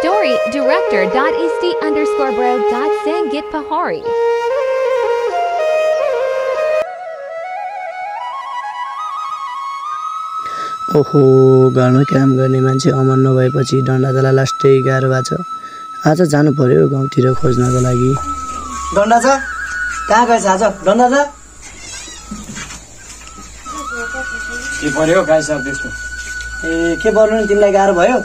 Story director.est_bro.sangit_pahari. ओहो घरमा काम गर्ने मान्छे अमर नभएपछि डन्डादालाई लास्टै गाह्रो भएको छ। आज जानु पर्यो गाउँतिर खोज्नको लागि। डन्डा छ कहाँ गएछ आज डन्डा छ? के पर्यो गाई साहब त्यस्तो? ए के पर्नु नि तिमीलाई गाह्रो भयो?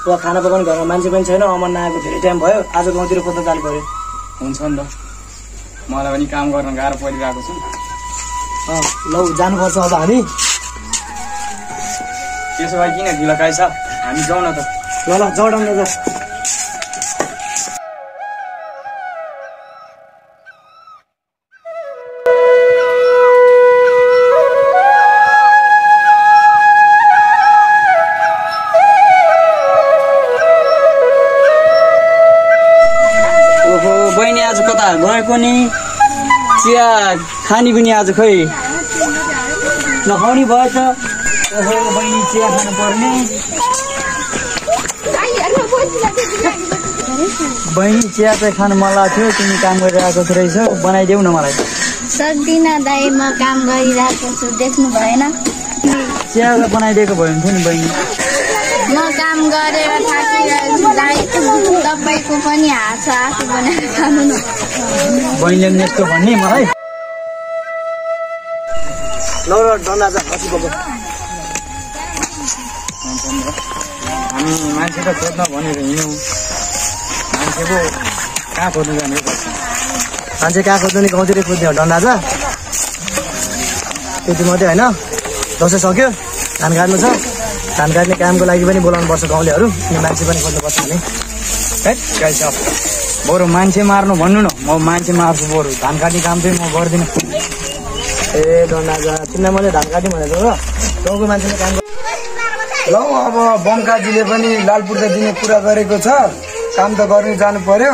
वा खाना पकाउने घरमा मान्छे पनि छैन, अमर नआएको धेरै टाइम भयो। आज गाउँतिर खोज्न जानु पर्यो। हुन्छ नि त, मलाई पनि काम गर्न गाह्रो परिरहेको छ। लौ जानुपर्छ अब हामी। त्यसो भए किन ढिलो गाई साहब, हामी जाउँ न त। ल जाउँ डन्डा जा। बहिनी आज कता गएको नि? चिया खानी पनि आज खै नखाउने भएछ। ओहो बहिनी चिया खानु पर्ने। बहिनी चिया चाहिँ खानु मन लाग्थ्यो, तिमी काम गरिरहेको रहेछौ, बनाइदेऊ न मलाई। सक्दिन दाइ, म काम गरिरहेको छु, देख्नु भएन? चिया बनाइदिएको भयो हुन्थ्यो नि बहिनी। म काम गरेर थाकिरहेको छु दाइ, तपाईँको पनि हात छ, आफू बनाएर खानु न। बहिनीले पनि यस्तो भन्ने मलाई। ल डन्डा जा पछि बोक। हामी मान्छे त खोज्न भनेर हिँड्यौँ, मान्छेको कहाँ खोज्नु जानु पर्छ? मान्छे कहाँ खोज्नु नि गाउँतिर खोज्ने हो डन्डा जा। त्यति मात्रै होइन, दसैँ सक्यो, धान काट्नु छ, धान काट्ने कामको लागि पनि बोलाउनु पर्छ गाउँलेहरू, अनि मान्छे पनि खोज्नुपर्छ नि। है गाई साहब, बरु मान्छे मार्नु भन्नु न, म मान्छे मार्छु बरु, धान काट्ने काम चाहिँ म गर्दिनँ। ए डन्डा जा, तिमीलाई मैले धान काट्ने भनेको र गाउँको मान्छेले काम ल अब बमकाजीले पनि लालपुर्जा दिने कुरा गरेको छ, काम त गर्नु जानु पर्यो।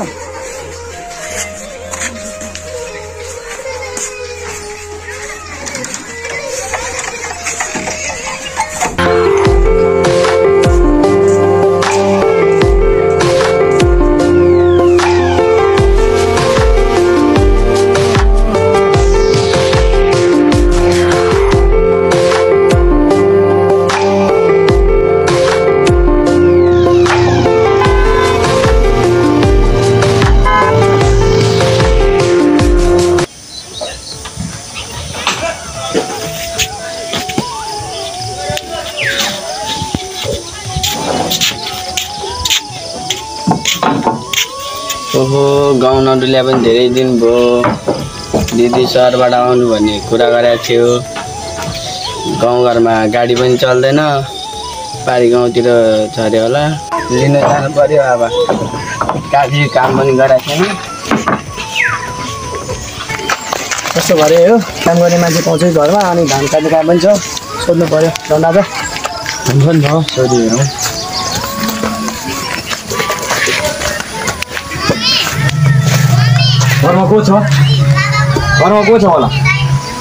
ओहो गाउँ नडुल्या पनि धेरै दिन भयो। दिदी सहरबाट आउनु भन्ने कुरा गरेको थियो। गाउँघरमा गाडी पनि चल्दैन, पारी गाउँतिर छ अरे होला, लिनु जानु पर्यो। अब काजी काम पनि गरेको छैन। कस्तो भरे हो, काम गर्ने मान्छे पाउँछ घरमा, अनि धान काट्ने काम पनि छ, सोध्नु पर्यो डन्डा जा। हुन्छ नि त, सोधिहेरौँ। घरमा को छ? घरमा को छ होला?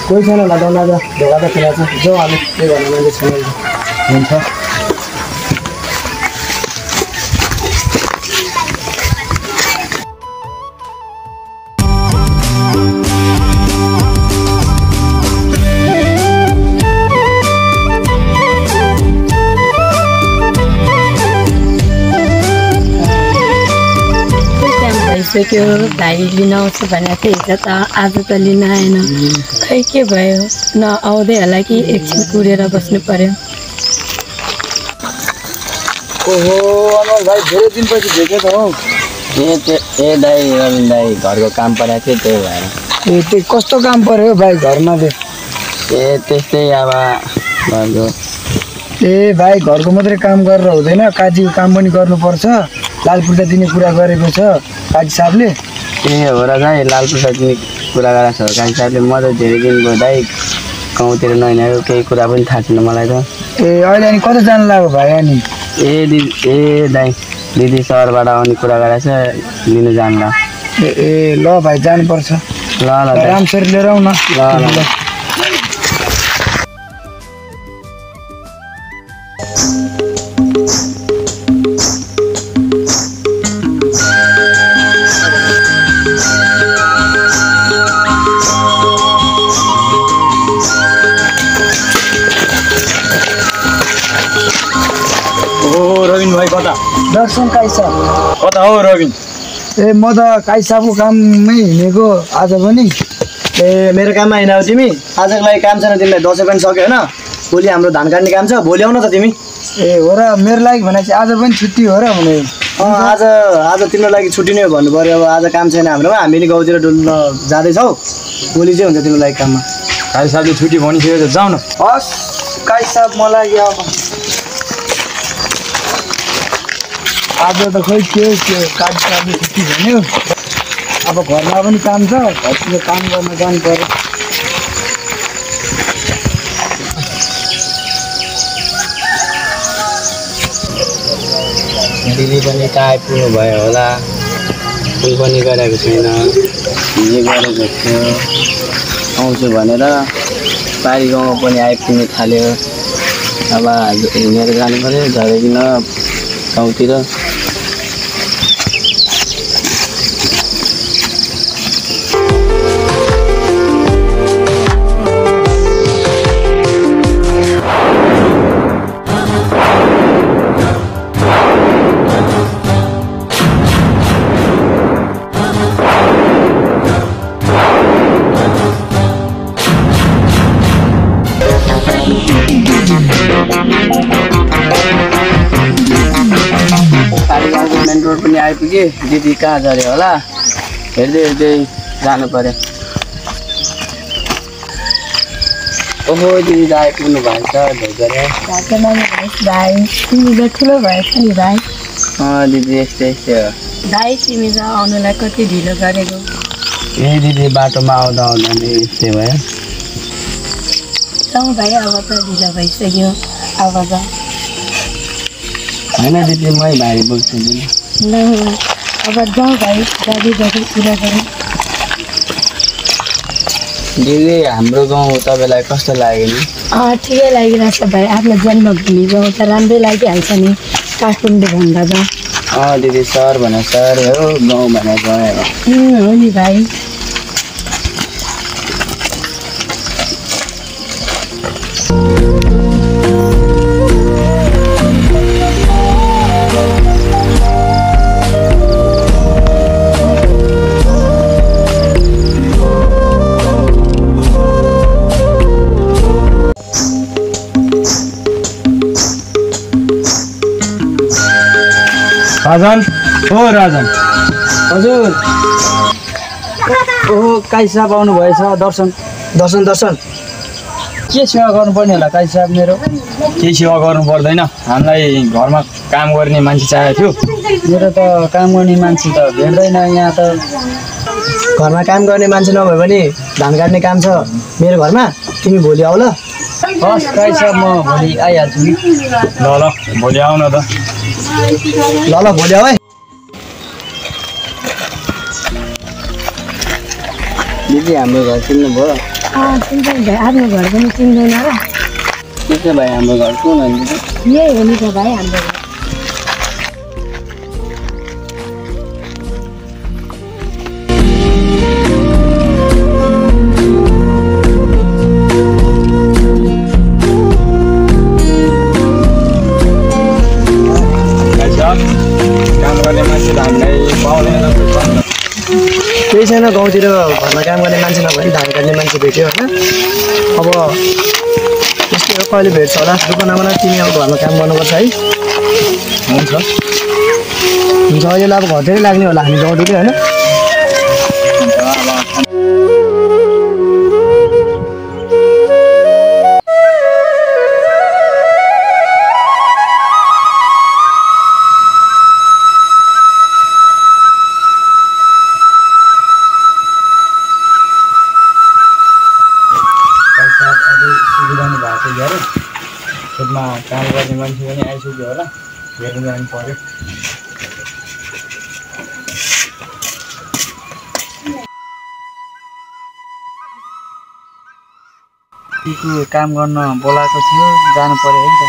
कोही छैन होला डन्डा जा, ढोका त खुला छ, जाउँ हामी के घरमा मान्छे छैन। हुन्छ। भइसक्यो, भाइ लिन आउँछ भनेको थियो हिजो त, आज त लिन आएन। खै के भयो, न आउँदै होला कि एकछिन कुरेर बस्नु पर्यो। ओहो अमर भाइ, धेरै दिनपछि भेटेको त हौ। ए दाइ रविन दाइ, घरको काम परेको थियो त्यही भएर। ए त्यो कस्तो काम पर्यो भाइ घरमा? ए त्यस्तै अब घरको। ए भाइ घरको मात्रै काम गरेर हुँदैन, काजीको काम पनि गर्नुपर्छ। लालपुर्जा दिने कुरा गरेको छ काजी साहबले। ए हो र दाइ, लालपुर्जा दिने कुरा गरेको छ काजी साहबले। म त धेरै दिन भयो दाइ गाउँतिर नहिँडेको, केही कुरा पनि थाहा छैन मलाई त। ए अहिले अनि कता जानु लाग्यो भाइ? अनि ए दाइ, दिदी सहरबाट आउने कुरा गरेको छ, लिनु जानु ल। ए ल भाइ जानुपर्छ। ल ल राम्ररी लिएर आऊ न। ल ल। ओ रविन भाइ कता दर्शन काई साहब कता हो रविन? ए म त काई साहबको काममै हिँडेको आज पनि। ए मेरो काममा हिँड तिमी आजको लागि काम छैन तिमीलाई दसैँ पनि सक्यो होइन भोलि हाम्रो धान काट्ने काम छ भोलि आउन त तिमी ए हो र मेरो लागि भनेपछि आज पनि छुट्टी हो र भने आज आज तिम्रो लागि छुट्टी नै हो भन्नु पर्यो अब आज काम छैन हाम्रोमा हामी नि गाउँतिर डुल्न जाँदैछौँ भोलि चाहिँ हुन्छ तिम्रो लागि काममा काई साहबले छुट्टी भनिसक्यो त जाऊ न हस् काई साहब मलाई अब आज त खोइ के काई साहबले छुट्टी भन्यो अब घरमा पनि काम छ घरतिर काम गर्न जानु पर्यो दिदी पनि त आइपुग्नु भयो होला फोन पनि गरेको छैन हिजो गरेको थियो आउँछु भनेर पारी गाउँमा पनि आइपुग्नु थाल्यो अब हिँडेर जानु पऱ्यो झरेकिन गाउँतिर मेन रोड पनि आइपुगे दिदी कहाँ झऱ्यो होला हेर्दै हेर्दै जानु पर्यो ओहो दिदी त आइपुग्नु भएको छ भाइ तिमी त ठुलो भएछ नि भाइ दिदी यस्तै यस्तै हो भाइ तिमी त आउनुलाई कति ढिलो गरेको ए दिदी बाटोमा आउँदा आउँदा नै यस्तै भयो जाउँ भाइ अब त ढिलो भइसक्यो अब त होइन दिदी मै भारी बोक्छु नि ल अब जाउँ भाइ गाडी गाडी कुरा गरौँ दिदी हाम्रो गाउँ तपाईँलाई कस्तो लाग्यो नि ठिकै लागिरहेछ भाइ आफ्नो जन्मभूमि गाउँ त राम्रै लागिहाल्छ नि काठमाडौँ भन्दा त दिदी सहर भने सहर हो गाउँ भने गाउँ हो नि भाइ राजन ओ राजन हजुर ओहो काई साहब आउनु भएछ दर्शन दर्शन दर्शन के सेवा गर्नुपर्ने होला काई साहब मेरो केही सेवा गर्नु पर्दैन हामीलाई घरमा काम गर्ने मान्छे चाहिएको थियो मेरो त काम गर्ने मान्छे त भेट्दैन यहाँ त घरमा काम गर्ने मान्छे नभए पनि धान काट्ने काम छ मेरो घरमा तिमी भोलि आऊ ल हस् काई साहब म भोलि आइहाल्छु नि ल भोलि आउन त ल भोलि आऊ है दिदी हाम्रो घर चिन्नुभयो चिन्छ भाइ आफ्नो घर पनि चिन्दैन र त्यसो भाइ हाम्रो घर कुन हो दिदी यही हो नि त भाइ हाम्रो घर काम गर्ने मान्छे त हामीलाई पाउँदैन केही छैन गाउँतिर घरमा काम गर्ने मान्छे नभए पनि धान काट्ने मान्छे भेट्यो होइन अब त्यस्तै हो कहिले भेट्छ होला दुःख नमाना तिमी अब घरमा काम गर्नुपर्छ है हुन्छ हुन्छ अहिले अब घरतिरै लाग्ने होला हामी गाउँतिर होइन खेतमा काम गर्ने मान्छे पनि आइसक्यो होला हेर्नु जानु पर्यो काम गर्न बोलाएको थियो जानु पर्यो है त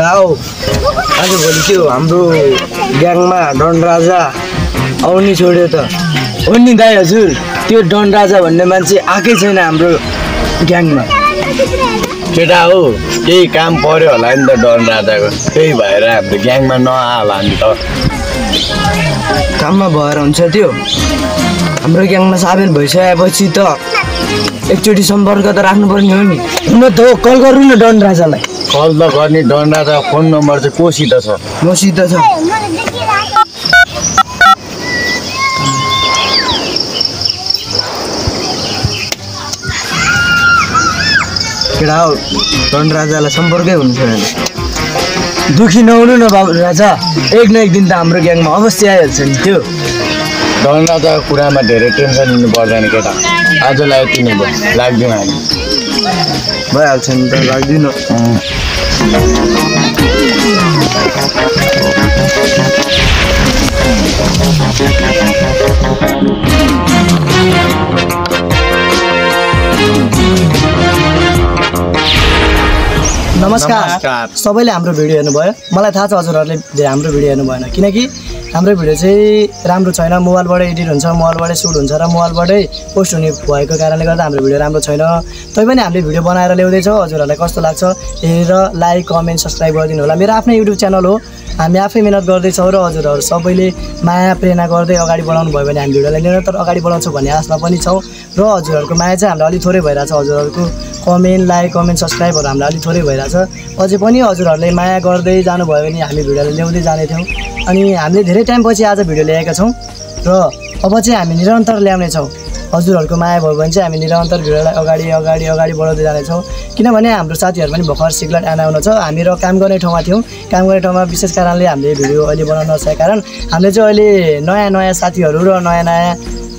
केटा हो आजभोलि त्यो हाम्रो ग्याङमा डन राजा आउनु छोड्यो त हो नि दाइ हजुर त्यो डन राजा भन्ने मान्छे आएकै छैन हाम्रो ग्याङमा केटा हो केही काम पर्यो होला नि त डन राजाको त्यही भएर हाम्रो ग्याङमा नआला नि त काममा भएर हुन्छ त्यो हाम्रो ग्याङमा सामेल भइसकेपछि त एकचोटि सम्पर्क त राख्नुपर्ने हो नि हुन त हो कल गर्नु न डन राजालाई कल त गर्ने डन राजाको फोन नम्बर चाहिँ कोसित छ मसित छ केटा हो डन राजालाई सम्पर्कै हुनु छैन दुखी नहुनु न बाबु राजा एक न एक दिन त हाम्रो ग्याङमा अवश्य आइहाल्छ नि त्यो डन राजाको कुरामा धेरै टेन्सन लिनु पर्दैन केटा आजलाई यति नै भयो लाग्दैन हामी भइहाल्छ नि त लाग्दिन नमस्कार सबैले हाम्रो भिडियो हेर्नुभयो मलाई थाहा छ हजुरहरूले हाम्रो भिडियो हेर्नु भएन किनकि हाम्रो भिडियो चाहिँ राम्रो छैन मोबाइलबाट एडिट हुन्छ मोबाइलबाटै सुट हुन्छ र मोबाइलबाटै पोस्ट हुने भएको कारणले गर्दा हाम्रो भिडियो राम्रो छैन तैपनि हामीले भिडियो बनाएर ल्याउँदैछौँ हजुरहरूलाई कस्तो लाग्छ हेरेर लाइक कमेन्ट सब्सक्राइब गरिदिनु होला मेरो आफ्नै युट्युब च्यानल हो हामी आफै मेहनत गर्दैछौँ र हजुरहरू सबैले माया प्रेरणा गर्दै अगाडि बढाउनु भयो भने हामी भिडियोलाई निरन्तर अगाडि बढाउँछौँ भन्ने आशमा पनि छौँ र हजुरहरूको माया चाहिँ हामीलाई अलिक थोरै भइरहेछ हजुरहरूको कमेन्ट लाइक कमेन्ट सब्सक्राइबहरू हामीलाई अलिक थोरै भइरहेछ अझै पनि हजुरहरूले माया गर्दै जानुभयो भने हामी भिडियोलाई ल्याउँदै जाने थियौँ अनि हामीले धेरै टाइमपछि आज भिडियो ल्याएका छौँ र अब चाहिँ हामी निरन्तर ल्याउनेछौँ हजुरहरूको माया भयो भने चाहिँ हामी निरन्तर भिडियोलाई अगाडि बढाउँदै जानेछौँ किनभने हाम्रो साथीहरू पनि भर्खर सिक्लट आउनु छ हामी र काम गर्ने ठाउँमा थियौँ काम गर्ने ठाउँमा विशेष कारणले हामीले भिडियो अहिले बनाउन नसकेको कारण हामीले चाहिँ अहिले नयाँ साथीहरू र नयाँ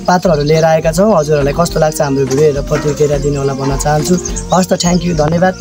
पात्रहरू लिएर आएका छौँ हजुरहरूलाई कस्तो लाग्छ हाम्रो भिडियो हेरेर प्रतिक्रिया दिनु होला भन्न चाहन्छु हस् त थ्याङ्क यू धन्यवाद